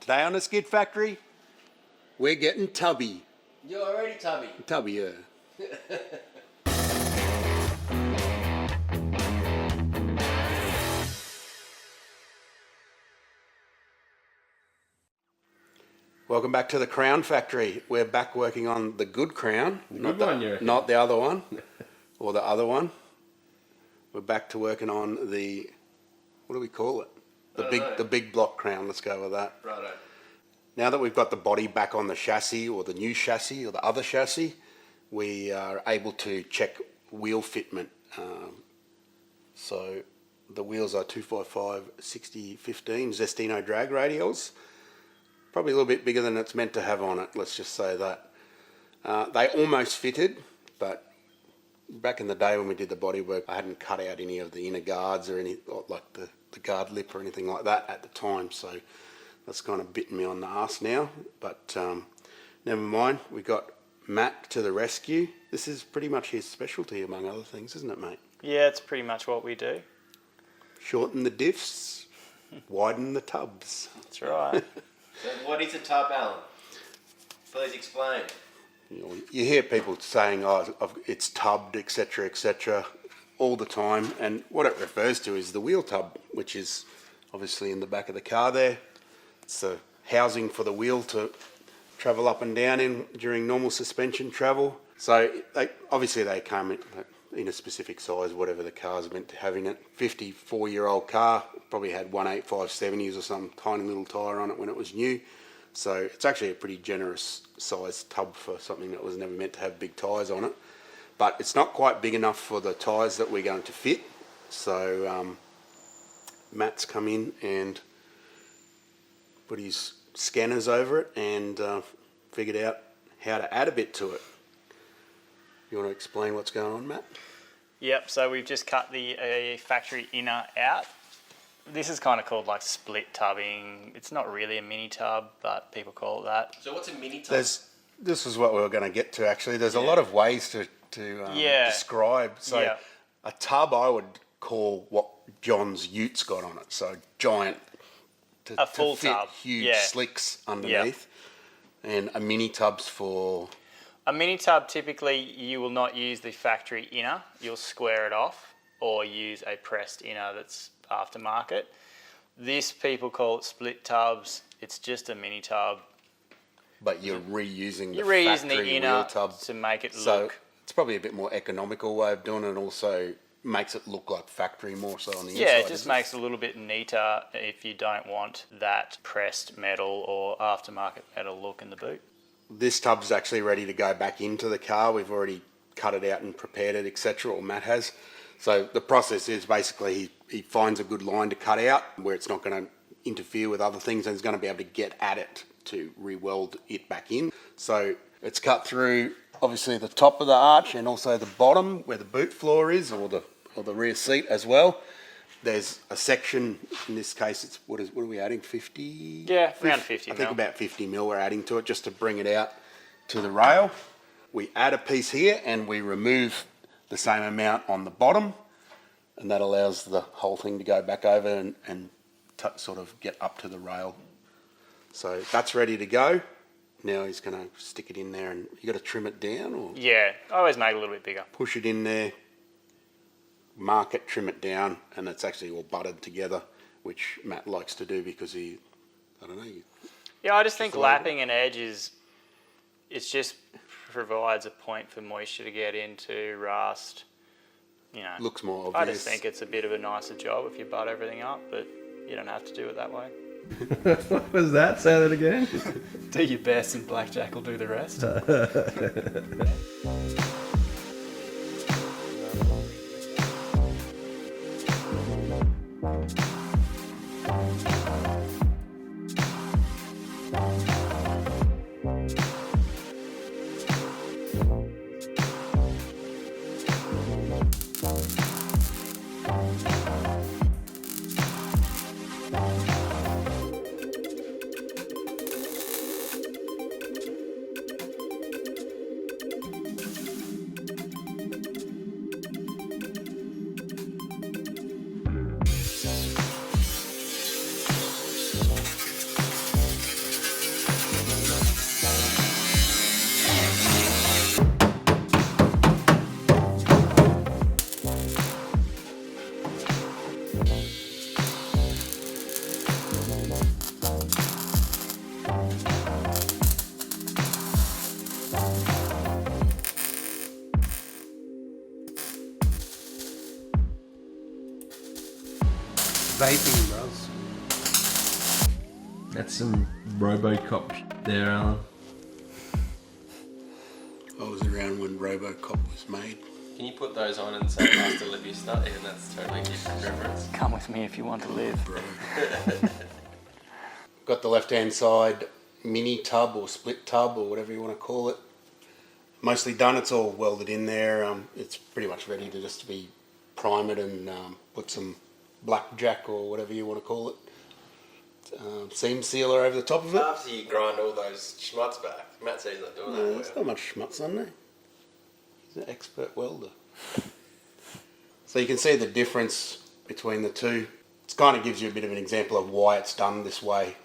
Today on the Skid Factory, we're getting tubby. You're already tubby. Tubby, yeah. Welcome back to the Crown Factory. We're back working on the good crown, not the other one, or the other one. We're back to working on the, what do we call it? The big block crown. Let's go with that. Righto. Now that we've got the body back on the chassis, or the new chassis, or the other chassis, we are able to check wheel fitment. So the wheels are 255/60/15 Zestino Drag Radials. Probably a little bit bigger than it's meant to have on it, let's just say that. They almost fitted, but back in the day when we did the bodywork, I hadn't cut out any of the inner guards or any, like the guard lip or anything like that at the time, so that's kind of bitten me on the arse now, but never mind. We got Matt to the rescue. This is pretty much his specialty, among other things, isn't it, mate? Yeah, it's pretty much what we do. Shorten the diffs, widen the tubs. That's right. So what is a tub, Alan? Please explain. You hear people saying, oh, it's tubbed, etc., all the time, and what it refers to is the wheel tub, which is obviously in the back of the car there. It's the housing for the wheel to travel up and down in during normal suspension travel. So obviously they come in a specific size, whatever the car's meant to have in it. 54-year-old car, probably had 185/70s or some tiny little tyre on it when it was new. So it's actually a pretty generous size tub for something that was never meant to have big tyres on it. But it's not quite big enough for the tyres that we're going to fit. So Matt's come in and put his scanners over it and figured out how to add a bit to it. You want to explain what's going on, Matt? Yep, so we've just cut the factory inner out. This is kind of called like split tubbing. It's not really a mini tub, but people call it that. So what's a mini tub? This is what we were going to get to, actually. There's a lot of ways to describe. So a tub I would call what John's Utes got on it. So giant, a full to fit tub. Huge slicks underneath. And a mini tub's for... A mini tub, typically you will not use the factory inner. You'll square it off or use a pressed inner that's aftermarket. This, people call it split tubs. It's just a mini tub. But you're reusing the inner wheel tub to make it so look... It's probably a bit more economical way of doing it, and also makes it look like factory more so on the inside. Yeah, it just makes it a little bit neater if you don't want that pressed metal or aftermarket metal look in the boot. This tub's actually ready to go back into the car. We've already cut it out and prepared it, etc., or Matt has. So the process is basically he finds a good line to cut out where it's not going to interfere with other things, and he's going to be able to get at it to re-weld it back in. So it's cut through obviously the top of the arch and also the bottom where the boot floor is, or the rear seat as well. There's a section, in this case, it's what are we adding, 50? Yeah, around 50 I think about 50 mil we're adding to it just to bring it out to the rail. We add a piece here and we remove the same amount on the bottom, and that allows the whole thing to go back over and sort of get up to the rail. So that's ready to go. Now he's going to stick it in there, and you got to trim it down, or? Yeah, I always make it a little bit bigger. Push it in there, mark it, trim it down, and it's actually all butted together, which Matt likes to do because I don't know. Yeah, I just think lapping an edge it just provides a point for moisture to get into, rust, Looks more obvious. I just think it's a bit of a nicer job if you butt everything up, but you don't have to do it that way. What was that? Say that again. Do your best and blackjack will do the rest. vaping, bros. That's some RoboCop there, Alan. I was around when RoboCop was made. Can you put those on and say Hasta La Vista? Even that's totally different reference. Come with me if you want to live. Bro. Got the left-hand side mini tub or split tub or whatever you want to call it. Mostly done. It's all welded in there. It's pretty much ready to just be primed and put some blackjack or whatever you want to call it. Seam sealer over the top of it. After you grind all those schmutz back, Matt says he's not doing that. There's not much schmutz on there. He's an expert welder. So you can see the difference between the two. It kind of gives you a bit of an example of why it's done this way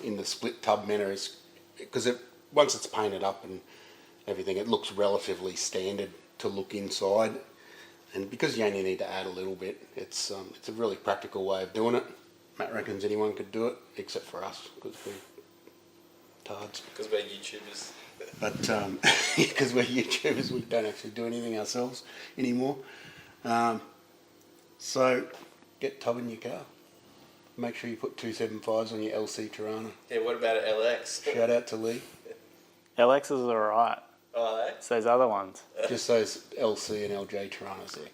in the split tub manner, is because once it's painted up and everything, it looks relatively standard to look inside. And because you only need to add a little bit, it's a really practical way of doing it. Matt reckons anyone could do it, except for us, because we're tards. Because we're YouTubers. But because we're YouTubers, we don't actually do anything ourselves anymore. So get tub in your car. Make sure you put 275s on your LC Tirana. Yeah, what about an LX? Shout out to Lee. LXs are alright. Oh, eh? It's those other ones. Just those LC and LJ Tiranas there.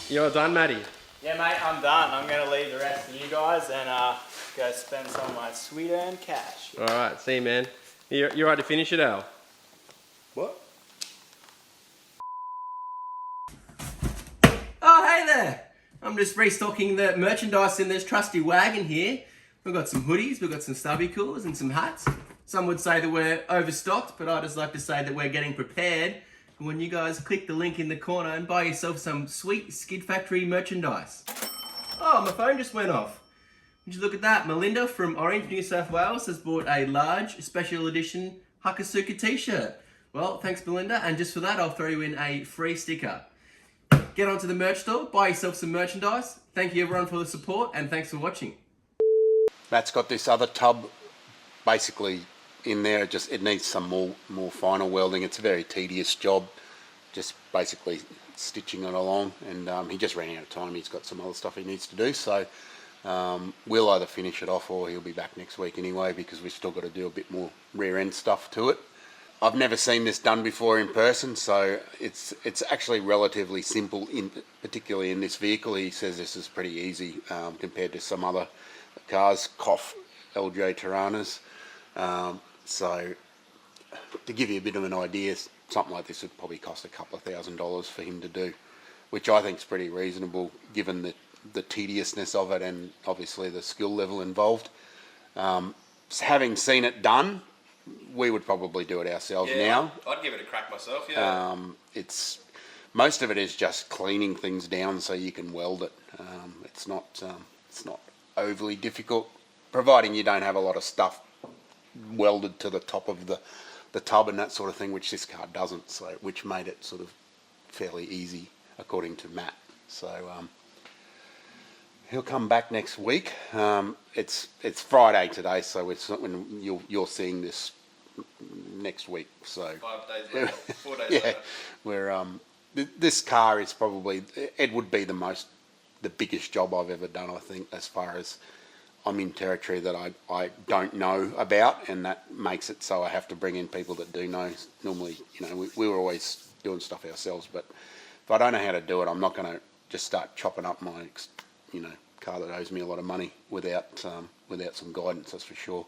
You're done, Matty. Yeah, mate, I'm done. I'm going to leave the rest of you guys and go spend some of my sweet-earned cash. All right, see you, man. You're right to finish it, Al? What? Oh, hey there! I'm just restocking the merchandise in this trusty wagon here. We've got some hoodies, we've got some stubby coolers and some hats. Some would say that we're overstocked, but I just like to say that we're getting prepared when you guys click the link in the corner and buy yourself some sweet Skid Factory merchandise. Oh, my phone just went off. Would you look at that? Melinda from Orange, New South Wales has bought a large special edition Hakasuka t-shirt. Well, thanks Melinda, and just for that I'll throw you in a free sticker. Get onto the merch store, buy yourself some merchandise. Thank you everyone for the support, and thanks for watching. Matt's got this other tub basically in there. It needs some more final welding. It's a very tedious job, just basically stitching it along, and he just ran out of time. He's got some other stuff he needs to do, so we'll either finish it off or he'll be back next week anyway, because we've still got to do a bit more rear end stuff to it. I've never seen this done before in person, so it's actually relatively simple, particularly in this vehicle. He says this is pretty easy compared to some other cars, LJ Tiranas. So to give you a bit of an idea, something like this would probably cost a couple of $1,000s for him to do, which I think is pretty reasonable given the tediousness of it and obviously the skill level involved. Having seen it done, we would probably do it ourselves now. I'd give it a crack myself. It's most of it is just cleaning things down so you can weld it. It's not overly difficult, providing you don't have a lot of stuff welded to the top of the tub and that sort of thing, which this car doesn't. So, which made it sort of fairly easy, according to Matt. So he'll come back next week. It's Friday today, so when you're seeing this next week. So 5 days later, 4 days yeah, later. we're this car is probably, it would be the biggest job I've ever done, I think, as far as I'm in territory that I don't know about, and that makes it so I have to bring in people that do know. Normally, we were always doing stuff ourselves, but if I don't know how to do it, I'm not going to just start chopping up my, car that owes me a lot of money without some guidance, that's for sure.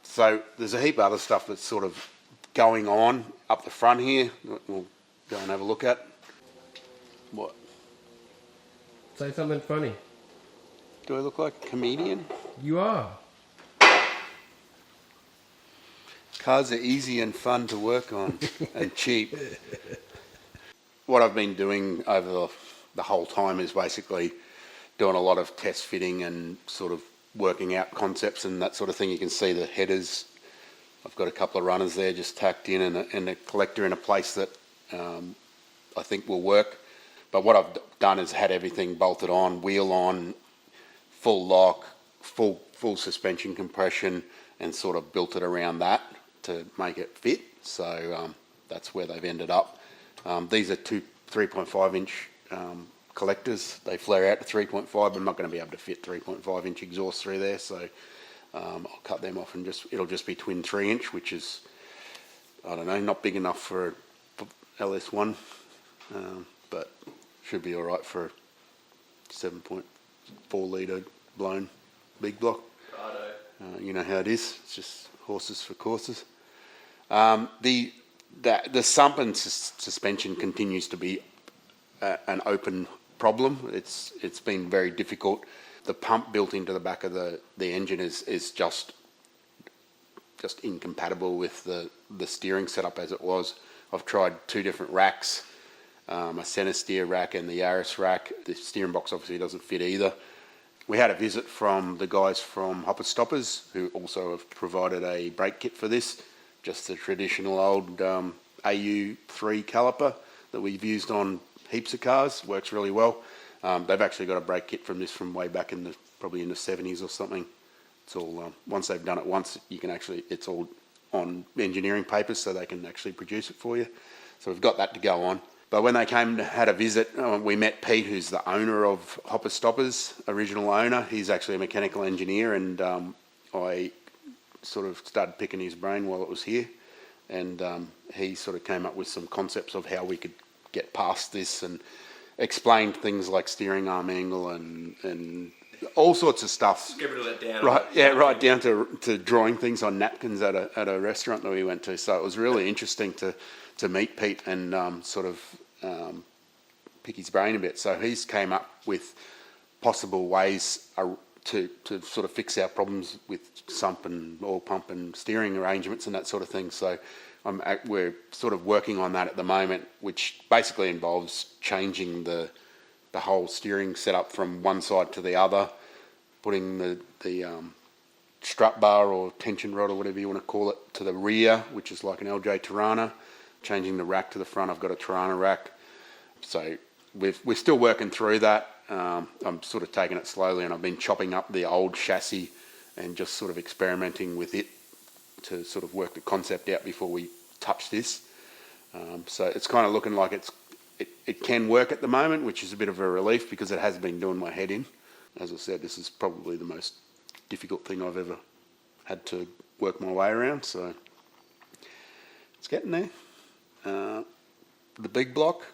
So there's a heap of other stuff that's sort of going on up the front here. We'll go and have a look at. What? Say something funny. Do I look like a comedian? You are. Cars are easy and fun to work on and cheap. What I've been doing over the whole time is basically doing a lot of test fitting and sort of working out concepts and that sort of thing. You can see the headers. I've got a couple of runners there just tacked in and a collector in a place that I think will work. But what I've done is had everything bolted on, wheel on, full lock, full suspension compression, and sort of built it around that to make it fit. So that's where they've ended up. These are two 3.5 inch collectors. They flare out to 3.5, but I'm not going to be able to fit 3.5 inch exhaust through there. So I'll cut them off and it'll just be twin 3 inch, which is, I don't know, not big enough for a LS1, but should be all right for a 7.4 litre blown big block. You know how it is. It's just horses for courses. The sump and suspension continues to be an open problem. It's been very difficult. The pump built into the back of the engine is just incompatible with the steering setup as it was. I've tried two different racks, a center steer rack and the Yaris rack. The steering box obviously doesn't fit either. We had a visit from the guys from Hopper Stoppers, who also have provided a brake kit for this, just the traditional old AU3 caliper that we've used on heaps of cars. Works really well. They've actually got a brake kit from this from way back probably in the 70s or something. It's all once they've done it once, it's all on engineering papers, so they can actually produce it for you. So we've got that to go on. But when they came and had a visit, we met Pete, who's the owner of Hopper Stoppers, original owner. He's actually a mechanical engineer, and I sort of started picking his brain while it was here, and he sort of came up with some concepts of how we could get past this and explained things like steering arm angle and all sorts of stuff. Scribbled it down. Right, yeah, right down to drawing things on napkins at a restaurant that we went to. So it was really interesting to meet Pete and sort of pick his brain a bit. So he's came up with possible ways to sort of fix our problems with sump and oil pump and steering arrangements and that sort of thing. So we're sort of working on that at the moment, which basically involves changing the whole steering setup from one side to the other, putting the strut bar or tension rod or whatever you want to call it to the rear, which is like an LJ Tirana, changing the rack to the front. I've got a Tirana rack. So we're still working through that. I'm sort of taking it slowly, and I've been chopping up the old chassis and just sort of experimenting with it to sort of work the concept out before we touch this. So it's kind of looking like it can work at the moment, which is a bit of a relief because it has been doing my head in. As I said, this is probably the most difficult thing I've ever had to work my way around, so it's getting there. The big block,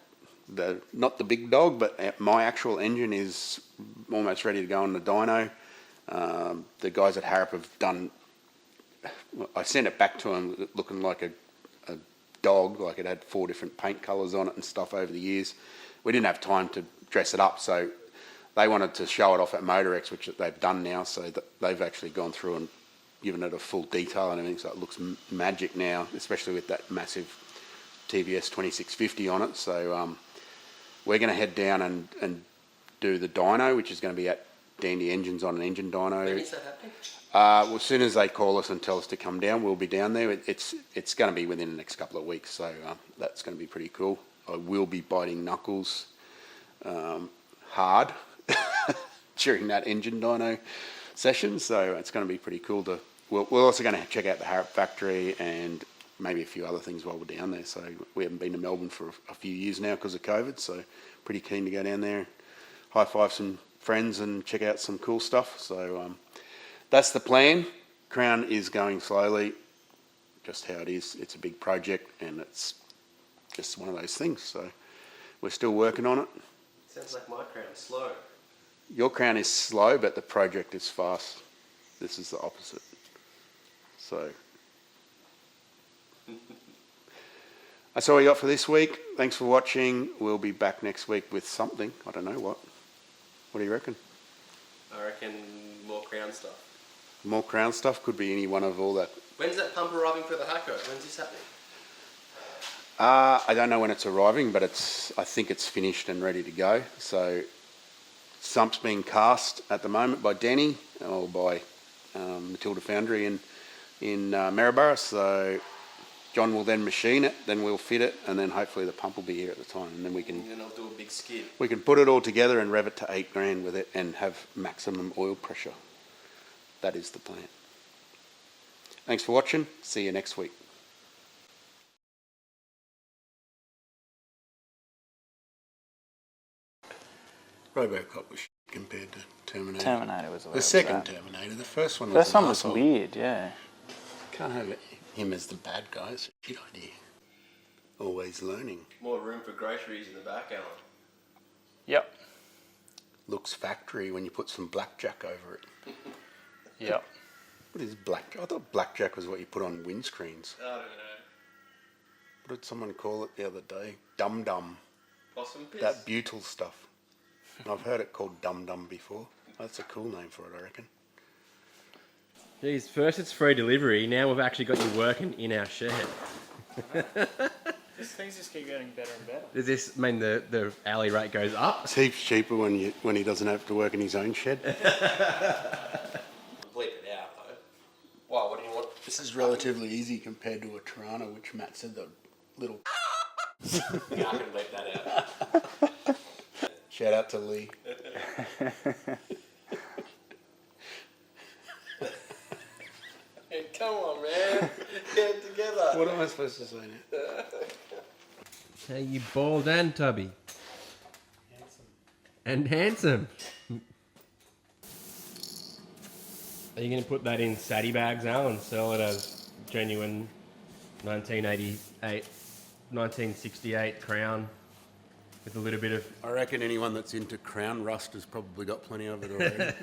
not the big dog, but my actual engine is almost ready to go on the dyno. The guys at Harrop have done I sent it back to them looking like a dog, like it had 4 different paint colours on it and stuff over the years. We didn't have time to dress it up, so they wanted to show it off at Motorex, which they've done now, so they've actually gone through and given it a full detail and everything, so it looks magic now, especially with that massive TVS 2650 on it. So we're going to head down and do the dyno, which is going to be at Dandy Engines on an engine dyno. When is that happening? Well, as soon as they call us and tell us to come down, we'll be down there. It's going to be within the next couple of weeks, so that's going to be pretty cool. I will be biting knuckles hard during that engine dyno session, so it's going to be pretty cool. We're also going to check out the Harrop factory and maybe a few other things while we're down there. So we haven't been to Melbourne for a few years now because of COVID, so pretty keen to go down there, high five some friends and check out some cool stuff. So that's the plan. Crown is going slowly, just how it is. It's a big project and it's just one of those things. So we're still working on it. Sounds like my crown's slow. Your crown is slow, but the project is fast. This is the opposite. So that's all we got for this week. Thanks for watching. We'll be back next week with something. I don't know what. What do you reckon? I reckon more crown stuff. More crown stuff? Could be any one of all that. When's that pump arriving for the Hacko? When's this happening? I don't know when it's arriving, but I think it's finished and ready to go. So sump's being cast at the moment by Denny or by Matilda Foundry in Maryborough. So John will then machine it, then we'll fit it, and then hopefully the pump will be here at the time, and then we can. And then I'll do a big skid. We can put it all together and rev it to 8 grand with it and have maximum oil pressure. That is the plan. Thanks for watching. See you next week. Robocop was compared to Terminator. Terminator was a The second Terminator. The first one was First an one was arsehole. weird, yeah. Can't have him as the bad guy. It's a shit idea. Always learning. More room for groceries in the back, Alan. Yep. Looks factory when you put some blackjack over it. Yep. What is blackjack? I thought blackjack was what you put on windscreens. I don't know. What did someone call it the other day? Dum Dum. Possum piss? That butyl stuff. I've heard it called Dum Dum before. That's a cool name for it, I reckon. Geez, first it's free delivery, now we've actually got you working in our shed. These things just keep getting better and better. Does this mean the hourly rate goes up? It's heaps cheaper when he doesn't have to work in his own shed. Bleep it out, though. Wow, what do you want? This is relatively easy compared to a Tirana, which Matt said the little... Yeah, I can bleep that out. Shout out to Lee. Hey, come on, man. Get it together. What am I supposed to say now? Hey, you bald and tubby. And handsome. Are you going to put that in saddy bags, Al, and sell it as genuine 1968 Crown with a little bit of... I reckon anyone that's into Crown Rust has probably got plenty of it already.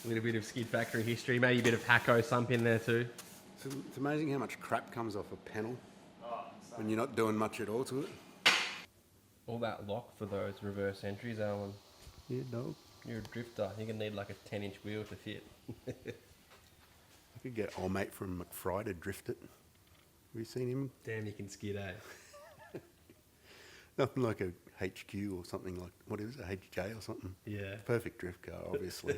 A little bit of Skid Factory history, maybe a bit of Hacko sump in there too. It's amazing how much crap comes off a panel when you're not doing much at all to it. All that lock for those reverse entries, Alan. Yeah, dog. You're a drifter. You're going to need like a 10-inch wheel to fit. I could get old mate from McFry to drift it. Have you seen him? Damn, you can skid, eh? Nothing like a HQ or something like, what is it, a HJ or something? Yeah. Perfect drift car, obviously.